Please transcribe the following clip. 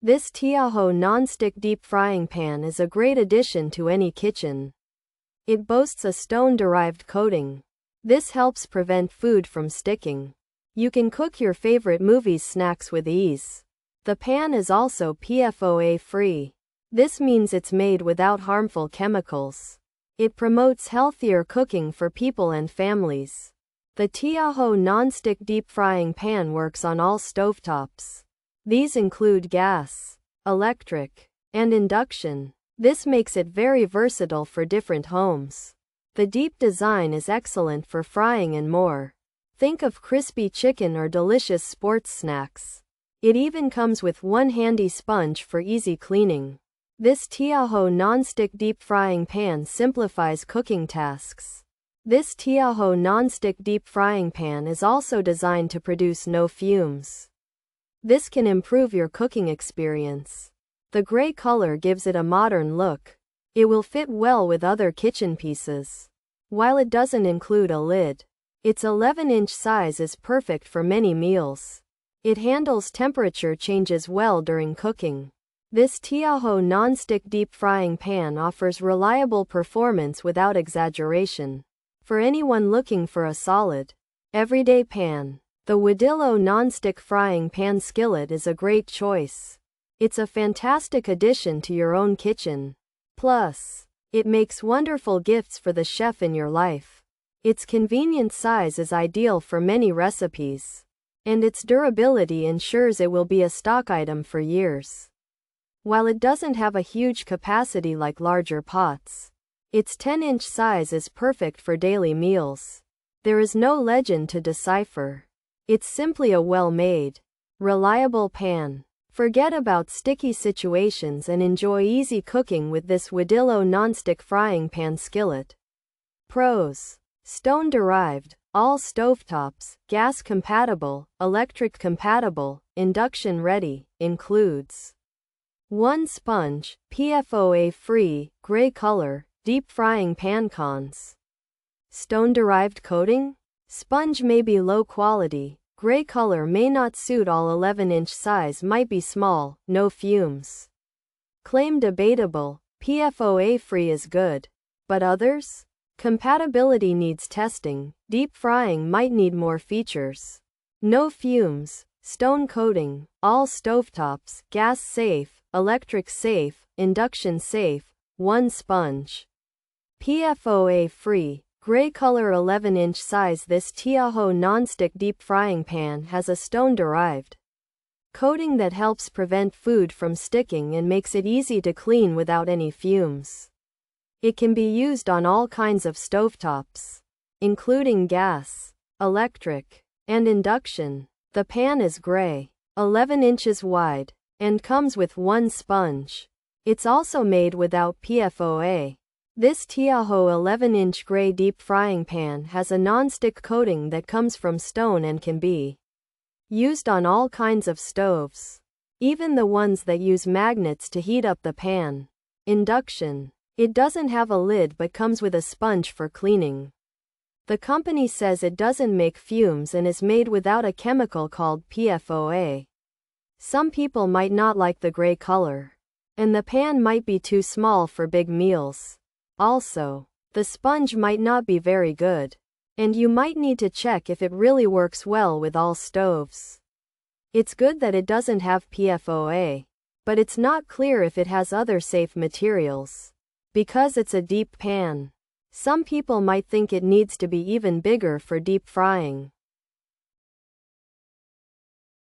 This TIAJO Nonstick deep frying pan is a great addition to any kitchen. It boasts a stone-derived coating. This helps prevent food from sticking. You can cook your favorite movies' snacks with ease. The pan is also PFOA free. This means it's made without harmful chemicals. It promotes healthier cooking for people and families. The TIAJO Nonstick deep frying pan works on all stovetops. These include gas, electric, and induction. This makes it very versatile for different homes. The deep design is excellent for frying and more. Think of crispy chicken or delicious sports snacks. It even comes with one handy sponge for easy cleaning. This TIAJO Nonstick deep frying pan simplifies cooking tasks. This TIAJO Nonstick deep frying pan is also designed to produce no fumes. This can improve your cooking experience. The gray color gives it a modern look. It will fit well with other kitchen pieces. While it doesn't include a lid, its 11-inch size is perfect for many meals. It handles temperature changes well during cooking. This TIAJO Nonstick deep frying pan offers reliable performance without exaggeration. For anyone looking for a solid, everyday pan, the TIAJO Nonstick frying pan skillet is a great choice. It's a fantastic addition to your own kitchen. Plus, it makes wonderful gifts for the chef in your life. Its convenient size is ideal for many recipes, and its durability ensures it will be a stock item for years. While it doesn't have a huge capacity like larger pots, its 10-inch size is perfect for daily meals. There is no legend to decipher. It's simply a well-made, reliable pan. Forget about sticky situations and enjoy easy cooking with this TIAJO Nonstick frying pan skillet. Pros: stone-derived, all stovetops, gas compatible, electric compatible, induction ready, includes 1 sponge, PFOA free, gray color, deep frying pan. Cons: stone-derived coating? Sponge may be low quality, gray color may not suit all, 11-inch size might be small, no fumes. Claim debatable, PFOA free is good. But others? Compatibility needs testing, deep frying might need more features. No fumes, stone coating, all stovetops, gas safe, electric safe, induction safe, 1 sponge. PFOA free. Gray color, 11-inch size. This TIAJO Nonstick deep frying pan has a stone-derived coating that helps prevent food from sticking and makes it easy to clean without any fumes. It can be used on all kinds of stovetops, including gas, electric, and induction. The pan is gray, 11 inches wide, and comes with 1 sponge. It's also made without PFOA. This TIAJO 11-inch gray deep frying pan has a non-stick coating that comes from stone and can be used on all kinds of stoves, even the ones that use magnets to heat up the pan. Induction. It doesn't have a lid but comes with a sponge for cleaning. The company says it doesn't make fumes and is made without a chemical called PFOA. Some people might not like the gray color, and the pan might be too small for big meals. Also, the sponge might not be very good, and you might need to check if it really works well with all stoves. It's good that it doesn't have PFOA, but it's not clear if it has other safe materials. Because it's a deep pan, some people might think it needs to be even bigger for deep frying.